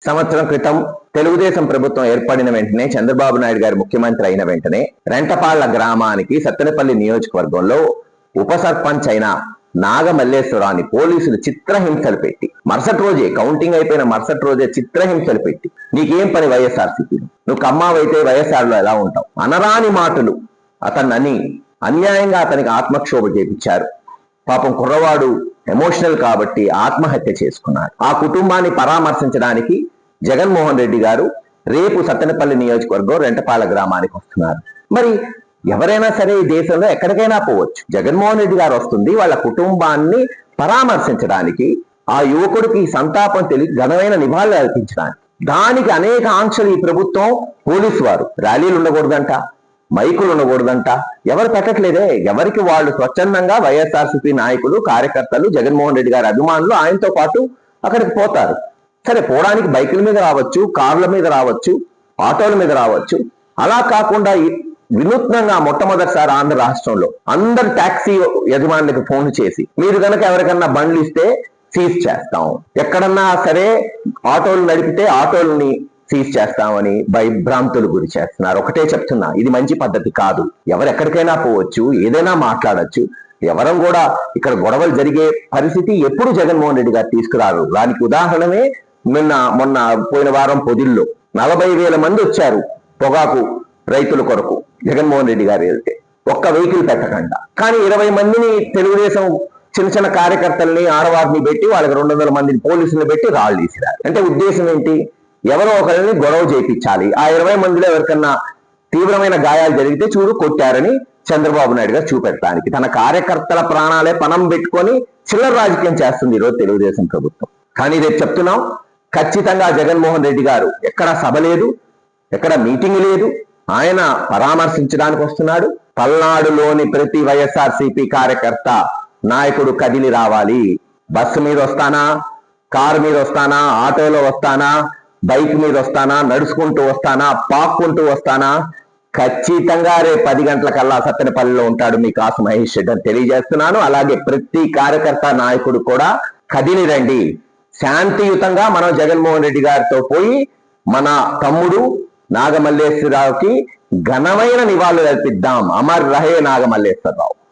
సంవత్సరం క్రితం తెలుగుదేశం ప్రభుత్వం ఏర్పడిన వెంటనే చంద్రబాబు నాయుడు గారు ముఖ్యమంత్రి అయిన వెంటనే రెంటపాళ్ల గ్రామానికి సత్తెనపల్లి నియోజకవర్గంలో ఉప సర్పంచ్ అయిన నాగమల్లేశ్వరాన్ని పోలీసులు చిత్రహింసలు పెట్టి మరుసటి రోజే కౌంటింగ్ అయిపోయిన మరుసటి రోజే చిత్రహింసలు పెట్టి నీకేం పని వైఎస్ఆర్సీపీ నువ్వు కమ్మావైతే వైఎస్ఆర్లో ఎలా ఉంటావు అనరాని మాటలు అతన్ని అన్యాయంగా అతనికి ఆత్మక్షోభ చేపించారు. పాపం కుర్రవాడు ఎమోషనల్ కాబట్టి ఆత్మహత్య చేసుకున్నాడు. ఆ కుటుంబాన్ని పరామర్శించడానికి జగన్మోహన్ రెడ్డి గారు రేపు సత్తెనపల్లి నియోజకవర్గం రెంటపాల గ్రామానికి వస్తున్నారు. మరి ఎవరైనా సరే ఈ దేశంలో ఎక్కడికైనా పోవచ్చు. జగన్మోహన్ రెడ్డి గారు వస్తుంది వాళ్ళ కుటుంబాన్ని పరామర్శించడానికి, ఆ యువకుడికి సంతాపం తెలియ ఘనమైన నివాళులు అర్పించడానికి. దానికి అనేక ఆంక్షలు ఈ ప్రభుత్వం, పోలీసు వారు ర్యాలీలు ఉండకూడదంట, మైకులు ఉండకూడదంట, ఎవరు పెట్టట్లేదే. ఎవరికి వాళ్ళు స్వచ్ఛందంగా వైఎస్ఆర్సీపీ నాయకులు, కార్యకర్తలు, జగన్మోహన్ రెడ్డి గారి అభిమానులు ఆయనతో పాటు అక్కడికి పోతారు. సరే, పోవడానికి బైకుల మీద రావచ్చు, కార్ల మీద రావచ్చు, ఆటోల మీద రావచ్చు. అలా కాకుండా వినూత్నంగా మొట్టమొదటిసారి ఆంధ్ర రాష్ట్రంలో అందరు ట్యాక్సీ యజమానులకు ఫోన్ చేసి మీరు కనుక ఎవరికన్నా బండ్లు ఇస్తే సీజ్ చేస్తాం, ఎక్కడన్నా సరే ఆటోలు నడిపితే ఆటోలని సీజ్ చేస్తామని భయభ్రాంతులు గురి చేస్తున్నారు. ఒకటే చెప్తున్నా, ఇది మంచి పద్ధతి కాదు. ఎవరెక్కడికైనా పోవచ్చు, ఏదైనా మాట్లాడచ్చు. ఎవరం కూడా ఇక్కడ గొడవలు జరిగే పరిస్థితి ఎప్పుడు జగన్మోహన్ రెడ్డి గారు తీసుకురారు. దానికి ఉదాహరణమే మొన్న పోయిన వారం పొదిల్లో 40,000 మంది వచ్చారు పొగాకు రైతుల కొరకు. జగన్మోహన్ రెడ్డి గారు వెళ్తే ఒక్క వెహికల్ పెట్టకుండా, కానీ 20 మందిని తెలుగుదేశం చిన్న చిన్న కార్యకర్తల్ని, ఆడవారిని పెట్టి వాళ్ళకి 200 మందిని పోలీసులను పెట్టి రాళ్ళు తీసిరారు. అంటే ఉద్దేశం ఏంటి? ఎవరో ఒకరిని గొడవ చేయించాలి. ఆ 20 మందిలో ఎవరికన్నా తీవ్రమైన గాయాలు జరిగితే చూడు కొట్టారని చంద్రబాబు నాయుడు గారు చూపెట్టడానికి తన కార్యకర్తల ప్రాణాలే పణం పెట్టుకొని చిల్లర రాజకీయం చేస్తుంది ఈరోజు తెలుగుదేశం ప్రభుత్వం. కానీ రేపు చెప్తున్నాం, ఖచ్చితంగా జగన్మోహన్ రెడ్డి గారు ఎక్కడ సభ లేదు, ఎక్కడ మీటింగ్ లేదు, ఆయన పరామర్శించడానికి వస్తున్నాడు. పల్నాడులోని ప్రతి వైఎస్ఆర్సీపీ కార్యకర్త, నాయకుడు కదిలి రావాలి. బస్సు మీద వస్తానా, కారు మీద వస్తానా, ఆటోలో వస్తానా, బైక్ మీద వస్తానా, నడుచుకుంటూ వస్తానా, పాక్కుంటూ వస్తానా, ఖచ్చితంగా రేపు 10 గంటలకల్లా సత్తెనపల్లిలో ఉంటాడు మీ కాసు మహేష్ రెడ్డి అని తెలియజేస్తున్నాను. అలాగే ప్రతి కార్యకర్త, నాయకుడు కూడా కదిలి రండి. శాంతియుతంగా మనం జగన్మోహన్ రెడ్డి గారితో పోయి మన తమ్ముడు నాగమల్లేశ్వరరావుకి ఘనమైన నివాళులు అర్పిద్దాం. అమర్ రహే నాగమల్లేశ్వరరావు.